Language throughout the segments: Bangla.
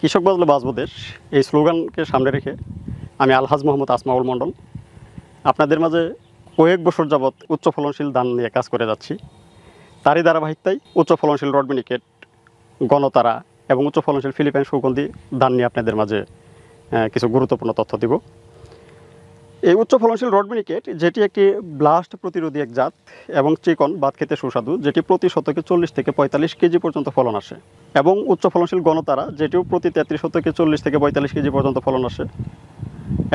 কৃষক বাজলে বাঁচবো দেশ, এই স্লোগানকে সামনে রেখে আমি আলহাজ মোহাম্মদ আসমাউল মণ্ডল আপনাদের মাঝে কয়েক বছর যাবৎ উচ্চ ফলনশীল ধান নিয়ে কাজ করে যাচ্ছি। তারই ধারাবাহিকতায় উচ্চ ফলনশীল রড মিনিকেট, গণতারা এবং উচ্চ ফলনশীল ফিলিপাইন সুগন্ধি ধান নিয়ে আপনাদের মাঝে কিছু গুরুত্বপূর্ণ তথ্য দিব। এই উচ্চ ফলনশীল রড মিনিকেট, যেটি একটি ব্লাস্ট প্রতিরোধী এক জাত এবং চিকন, ভাত খেতে সুস্বাদু, যেটি প্রতি শতকে 40 থেকে 45 কেজি পর্যন্ত ফলন আসে, এবং উচ্চ ফলনশীল গণতারা, যেটিও প্রতি 33 শতকে 40 থেকে 45 কেজি পর্যন্ত ফলন আসে,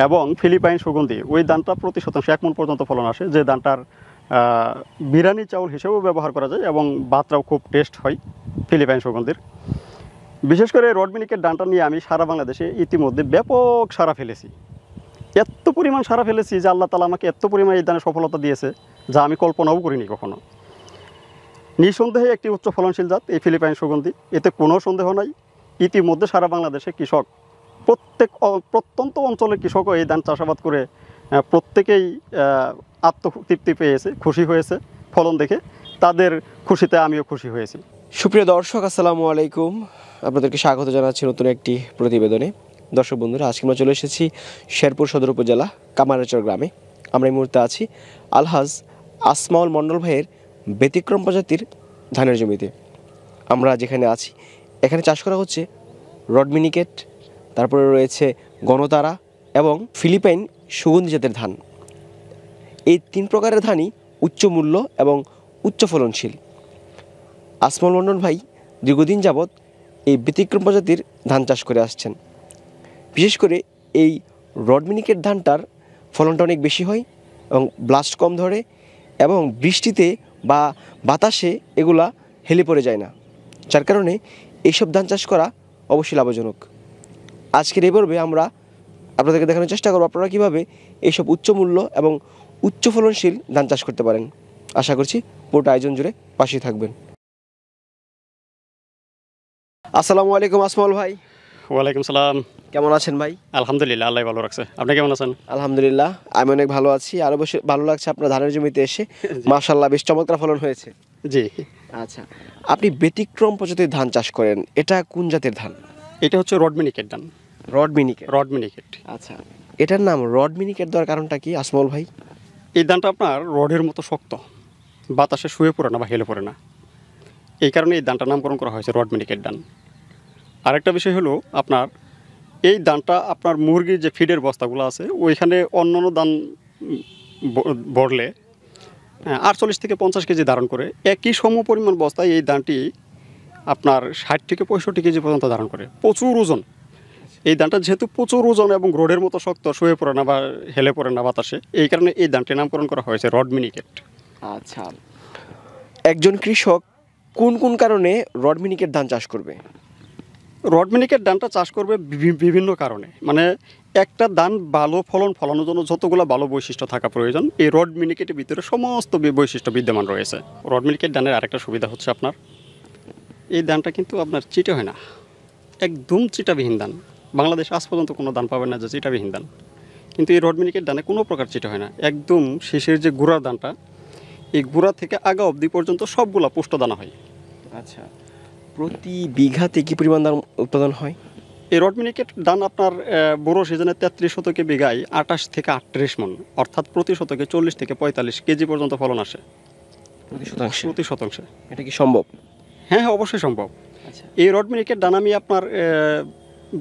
এবং ফিলিপাইন সুগন্ধি, ওই ধানটা প্রতি শতাংশ 1 মণ পর্যন্ত ফলন আসে, যে ধানটার বিরিয়ানি চাউল হিসেবেও ব্যবহার করা যায় এবং ভাতটাও খুব টেস্ট হয় ফিলিপাইন সুগন্ধির। বিশেষ করে রড মিনিকেট ধানটা নিয়ে আমি সারা বাংলাদেশে ইতিমধ্যে ব্যাপক সাড়া ফেলেছি। এত পরিমাণ সাড়া ফেলেছি যে আল্লাহ তাআলা আমাকে এত পরিমাণ এই ধানের সফলতা দিয়েছে যা আমি কল্পনাও করিনি কখনো। নিঃসন্দেহে একটি উচ্চ ফলনশীল জাত এই ফিলিপাইন সুগন্ধি, এতে কোনো সন্দেহ নাই। ইতিমধ্যে সারা বাংলাদেশে কৃষক, প্রত্যন্ত অঞ্চলের কৃষকও এই ধান চাষাবাদ করে প্রত্যেকেই আত্মতৃপ্তি পেয়েছে, খুশি হয়েছে ফলন দেখে। তাদের খুশিতে আমিও খুশি হয়েছি। সুপ্রিয় দর্শক, আসসালামু আলাইকুম। আপনাদেরকে স্বাগত জানাচ্ছি নতুন একটি প্রতিবেদনে। দর্শক বন্ধুরা, আজকে আমরা চলে এসেছি শেরপুর সদর উপজেলা কামারচর গ্রামে। আমরা এই মুহূর্তে আছি আলহাজ আসমাউল মণ্ডল ভাইয়ের ব্যতিক্রম প্রজাতির ধানের জমিতে। আমরা যেখানে আছি এখানে চাষ করা হচ্ছে রড মিনিকেট, তারপরে রয়েছে গণতারা এবং ফিলিপাইন সুগন্ধি জাতের ধান। এই 3 প্রকারের ধানই উচ্চ মূল্য এবং উচ্চ ফলনশীল। আসমাউল মণ্ডল ভাই দীর্ঘদিন যাবৎ এই ব্যতিক্রম প্রজাতির ধান চাষ করে আসছেন। বিশেষ করে এই রড মিনিকেট ধানটার ফলনটা অনেক বেশি হয় এবং ব্লাস্ট কম ধরে, এবং বৃষ্টিতে বা বাতাসে এগুলা হেলে পড়ে যায় না, যার কারণে এইসব ধান চাষ করা অবশ্যই লাভজনক। আজকের এই পর্বে আমরা আপনাদেরকে দেখানোর চেষ্টা করব আপনারা কীভাবে এইসব উচ্চ মূল্য এবং উচ্চ ফলনশীল ধান চাষ করতে পারেন। আশা করছি পুরোটা আয়োজন জুড়ে পাশেই থাকবেন। আসসালামু আলাইকুম আসমাউল ভাই। ওয়ালাইকুম সালাম। কেমন আছেন ভাই? আলহামদুলিল্লাহ, আল্লাহ ভালো রাখছে। আপনি কেমন আছেন? আলহামদুলিল্লাহ, আমি অনেক ভালো আছি। আরও বেশি ভালো লাগছে আপনার ধানের জমিতে এসে। মাশাআল্লাহ, বেশ চমৎকার ফলন হয়েছে। জি। আচ্ছা, আপনি ব্যতিক্রম প্রজাতির ধান চাষ করেন, এটা কোন জাতের ধান? এটা হচ্ছে রড মিনিকেট ধান। রড মিনিকেট। রড মিনিকেট। আচ্ছা, এটার নাম রড মিনিকেট দেওয়ার কারণটা কি আসমাউল ভাই? এই ধানটা আপনার রডের মতো শক্ত, বাতাসে শুয়ে পড়ে না বা হেলে পড়ে না, এই কারণে এই ধানটার নামকরণ করা হয়েছে রড মিনিকেট ধান। আরেকটা বিষয় হলো আপনার এই ধানটা আপনার মুরগির যে ফিডের বস্তাগুলো আছে ওইখানে অন্যান্য ধান ভরলে 48 থেকে 50 কেজি ধারণ করে, একই সম পরিমাণ বস্তায় এই ধানটি আপনার 60 থেকে 65 কেজি পর্যন্ত ধারণ করে। প্রচুর ওজন এই ধানটা, যেহেতু প্রচুর ওজন এবং রোডের মতো শক্ত, শুয়ে পড়ে না বা হেলে পড়ে না বাতাসে, এই কারণে এই ধানটির নামকরণ করা হয়েছে রড মিনিকেট। আচ্ছা, একজন কৃষক কোন কোন কারণে রড মিনিকেট ধান চাষ করবে? রড মিনিকেট ধানটা চাষ করবে বিভিন্ন কারণে। মানে একটা ধান ভালো ফলানোর জন্য যতগুলো ভালো বৈশিষ্ট্য থাকা প্রয়োজন, এই রড মিনিকেটের ভিতরে সমস্ত বৈশিষ্ট্য বিদ্যমান রয়েছে। রড মিনিকেট ধানের আরেকটা সুবিধা হচ্ছে আপনার এই ধানটা কিন্তু আপনার চিটে হয় না, একদম চিটাবিহীন ধান। বাংলাদেশ আজ পর্যন্ত কোনো ধান পাবেন না যে চিটাবিহীন ধান, কিন্তু এই রড মিনিকেট ধানে কোনো প্রকার চিটে হয় না। একদম শেষের যে গুঁড়ার ধানটা, এই গুঁড়া থেকে আগা অবধি পর্যন্ত সবগুলা পুষ্ট দানা হয়। আচ্ছা, প্রতি বিঘাতে কি পরিমাণ ধান উৎপাদন হয়? এই রড মিনিকেট ধান আপনার বড় সিজনে 33 শতকে বিঘায় 28 থেকে 38 মণ, অর্থাৎ প্রতি শতকে 40 থেকে 45 কেজি পর্যন্ত ফলন আসে প্রতি শতাংশে। এটা কি সম্ভব? হ্যাঁ, অবশ্যই সম্ভব। আচ্ছা, এই রড মিনিকেট ধান আমি আপনার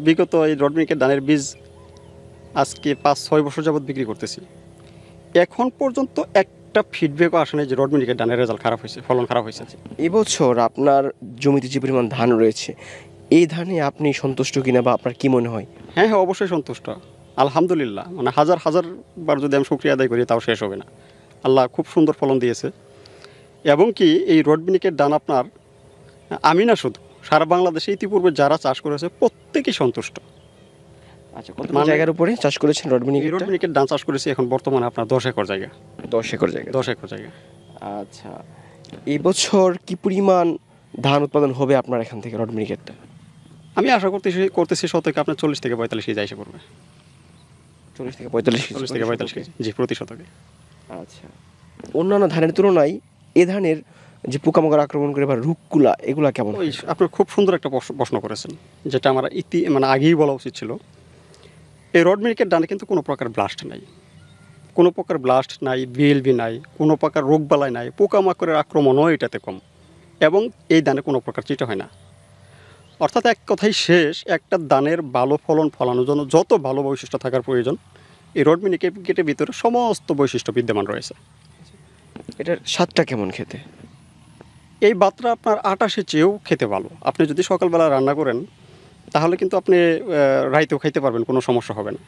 বিগত এই রড মিনিকেট ধানের বীজ আজকে 5-6 বছর যাবৎ বিক্রি করতেছি। এখন পর্যন্ত একটা ফিডব্যাকও আসে না যে রড মিনিকেট ধানের রেজাল্ট খারাপ হয়েছে, ফলন খারাপ হয়েছে। এবছর আপনার জমিতে যে পরিমাণ ধান রয়েছে, এই ধানে আপনি সন্তুষ্ট কিনা বা আপনার কি মনে হয়? হ্যাঁ, অবশ্যই সন্তুষ্ট, আলহামদুলিল্লাহ। মানে হাজার বার যদি আমি শুকরিয়া আদায় করি তাও শেষ হবে না। আল্লাহ খুব সুন্দর ফলন দিয়েছে। এবং কি এই রড মিনিকেট ধান আপনার আমি না, শুধু সারা বাংলাদেশে ইতিপূর্বে যারা চাষ করেছে প্রত্যেকেই সন্তুষ্ট। আচ্ছা, কত জায়গার উপরে চাষ করেছেন রড মিনিকেট? রড মিনিকেট ধান চাষ করেছি এখন বর্তমানে আপনার 10 একর জায়গা। 10 একর জায়গা। 10 একর জায়গা। আচ্ছা, এবছর কি পরিমাণ ধান উৎপাদন হবে আপনার এখান থেকে রড মিনিকেটটা? আমি আশা করতেছি শতকে আপনার 40 থেকে 45 কেজি এসে পড়বে। 40 থেকে 45 40 থেকে 45 কেজি, জি, প্রতি শতকে। আচ্ছা, অন্যান্য ধানের তুলনায় এ ধানের যে পোকামাকড় আক্রমণ করে বা রোগগুলা এগুলা কেমন? ওই আপনি খুব সুন্দর একটা প্রশ্ন করেছেন, যেটা আমার মানে আগেই বলা উচিত ছিল। এই রড মিনিকেট ধানে কিন্তু কোনো প্রকার ব্লাস্ট নাই, কোনো প্রকার ব্লাস্ট নাই, বিএলবি নাই, কোনো প্রকার রোগবালাই নাই, পোকামাকড়ের আক্রমণও এটাতে কম, এবং এই ধানে কোনো প্রকার চিটা হয় না। অর্থাৎ এক কথাই শেষ, একটা ধানের ভালো ফলন ফলানোর জন্য যত ভালো বৈশিষ্ট্য থাকার প্রয়োজন, এই রড মিনিকেটের ভিতরে সমস্ত বৈশিষ্ট্য বিদ্যমান রয়েছে। এটার স্বাদটা কেমন খেতে? এই ভাতটা আপনার আটাশের চেয়েও খেতে ভালো। আপনি যদি সকালবেলা রান্না করেন তাহলে কিন্তু আপনি রাইতেও খাইতে পারবেন, কোনো সমস্যা হবে না।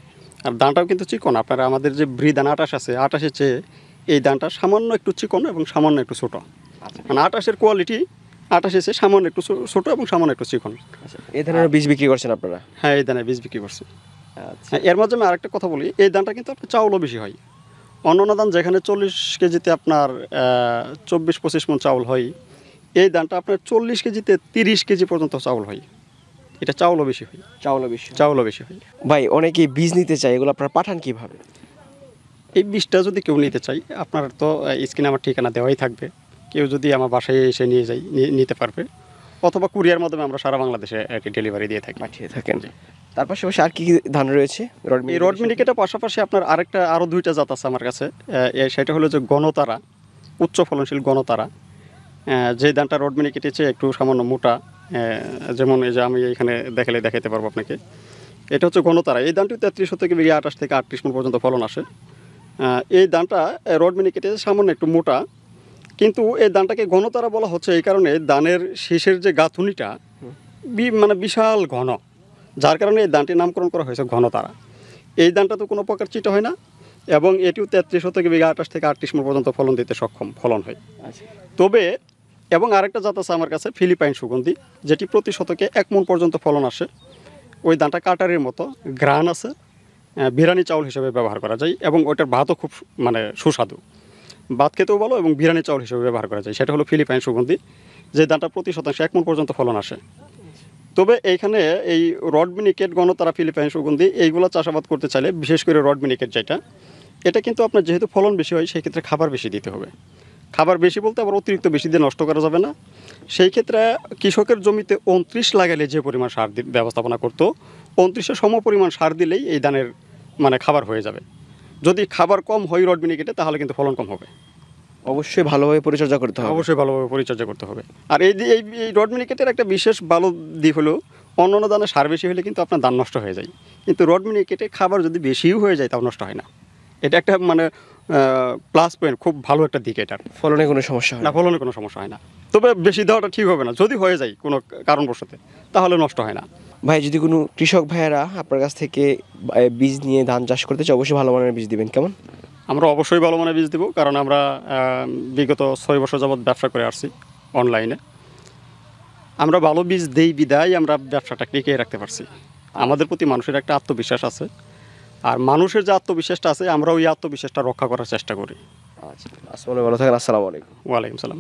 আর দানটাও কিন্তু চিকন, আপনার আমাদের যে ব্রি দান আটাশ আছে, আটাশের চেয়ে এই দানটা সামান্য একটু চিকন এবং সামান্য একটু ছোটো। মানে আটাশের কোয়ালিটি আটাশের চেয়ে সামান্য একটু ছোটো এবং সামান্য একটু চিকন। এই ধরনের বীজ বিক্রি করছেন আপনারা? হ্যাঁ, এই দানের বীজ বিক্রি করছি। এর মাধ্যমে আমি আরেকটা কথা বলি, এই দানটা কিন্তু আপনার চাউলও বেশি হয়। অন্যান্য ধান যেখানে 40 কেজিতে আপনার 24-25 মণ চাউল হয়, এই ধানটা আপনার 40 কেজিতে 30 কেজি পর্যন্ত চাউল হয়। এটা চাউলও বেশি হয়। চাউলও বেশি হয়। ভাই অনেকে বীজ নিতে চায়, এগুলো আপনারা পাঠান কিভাবে? এই বীজটা যদি কেউ নিতে চাই, আপনার তো স্ক্রিনে আমার ঠিকানা দেওয়াই থাকবে। কেউ যদি আমার বাসায় এসে নিতে পারবে, অথবা কুরিয়ার মাধ্যমে আমরা সারা বাংলাদেশে এটি ডেলিভারি দিয়ে থাকি। পাঠিয়ে থাকেন। তার পাশাপাশি আর কি কি ধান রয়েছে? এই রড মিনিকেটের পাশাপাশি আপনার আরও 2টা জাত আছে আমার কাছে। সেটা হলো যে গণতারা, উচ্চ ফলনশীল গণতারা। যে ধানটা রড মিনিকেটের চেয়ে একটু সামান্য মোটা, যেমন এই যে আমি এখানে দেখাতে পারবো আপনাকে। এটা হচ্ছে গণতারা। এই ধানটি 33 থেকে 28 থেকে 38 মণ পর্যন্ত ফলন আসে। এই ধানটা রড মিনিকেটের সামান্য একটু মোটা, কিন্তু এই ধানটাকে ঘনতারা বলা হচ্ছে এই কারণে ধানের শেষের যে গাঁথুনিটা মানে বিশাল ঘন, যার কারণে এই ধানটির নামকরণ করা হয়েছে ঘনতারা। এই ধানটা তো কোনো প্রকার চিটা হয় না, এবং এটিও 33 থেকে 28 থেকে 38 মণ পর্যন্ত ফলন দিতে সক্ষম ফলন হয়। তবে এবং আরেকটা জাত আছে আমার কাছে, ফিলিপাইন সুগন্ধি, যেটি প্রতি শতকে 1 মণ পর্যন্ত ফলন আসে। ওই ধানটা কাটারের মতো গ্রান আছে, বিরিয়ানি চাউল হিসেবে ব্যবহার করা যায়, এবং ওইটার ভাতও খুব মানে সুস্বাদু, ভাত খেতেও ভালো এবং বিরিয়ানি চাউল হিসেবে ব্যবহার করা যায়। সেটা হলো ফিলিপাইন সুগন্ধি, যে ধানটা প্রতি শতাংশে 1 মণ পর্যন্ত ফলন আসে। তবে এইখানে এই রড মিনিকেট, গণতারা, ফিলিপাইন সুগন্ধি এইগুলো চাষাবাদ করতে চাইলে, বিশেষ করে রড মিনিকেট যেটা, এটা কিন্তু আপনার যেহেতু ফলন বেশি হয়, সেই ক্ষেত্রে খাবার বেশি দিতে হবে। খাবার বেশি বলতে আবার অতিরিক্ত বেশি দিয়ে নষ্ট করা যাবে না। সেই ক্ষেত্রে কৃষকের জমিতে 29 লাগালে যে পরিমাণ সার ব্যবস্থাপনা করতো, 29-এর সম পরিমাণ সার দিলেই এই ধানের মানে খাবার হয়ে যাবে। যদি খাবার কম হয় রড মিনিকেটে, তাহলে কিন্তু ফলন কম হবে। অবশ্যই ভালোভাবে পরিচর্যা করতে হবে। অবশ্যই ভালোভাবে পরিচর্যা করতে হবে। আর এই রড মিনিকেটের একটা বিশেষ ভালো দিক হলো, অন্যান্য ধানে সার বেশি হলে কিন্তু আপনার ধান নষ্ট হয়ে যায়, কিন্তু রড মিনিকেটে খাবার যদি বেশিও হয়ে যায় তাও নষ্ট হয় না। এটা একটা মানে প্লাস পয়েন্ট, খুব ভালো একটা দিক এটার। ফলনে কোনো সমস্যা হয় না, না? ফলনে কোনো সমস্যা হয় না। তবে বেশি দেওয়াটা ঠিক হবে না, যদি হয়ে যায় কোনো কারণবশত, তাহলে নষ্ট হয় না। ভাই যদি কোনো কৃষক ভাইয়েরা আপনার কাছ থেকে বীজ নিয়ে ধান চাষ করতে চায়, অবশ্যই ভালো মানের বীজ দিবেন। কেমন? আমরা অবশ্যই ভালো মানের বীজ দেবো, কারণ আমরা বিগত 6 বছর যাবৎ ব্যবসা করে আসছি অনলাইনে। আমরা ভালো বীজ দেই বিদায় আমরা ব্যবসাটা টিকিয়ে রাখতে পারছি। আমাদের প্রতি মানুষের একটা আত্মবিশ্বাস আছে, আর মানুষের যে আত্মবিশ্বাসটা আছে, আমরা ওই আত্মবিশ্বাসটা রক্ষা করার চেষ্টা করি। আচ্ছা, আসসালামু আলাইকুম। ভালো থাকেন। আসসালামু আলাইকুম। ওয়ালাইকুম সালাম।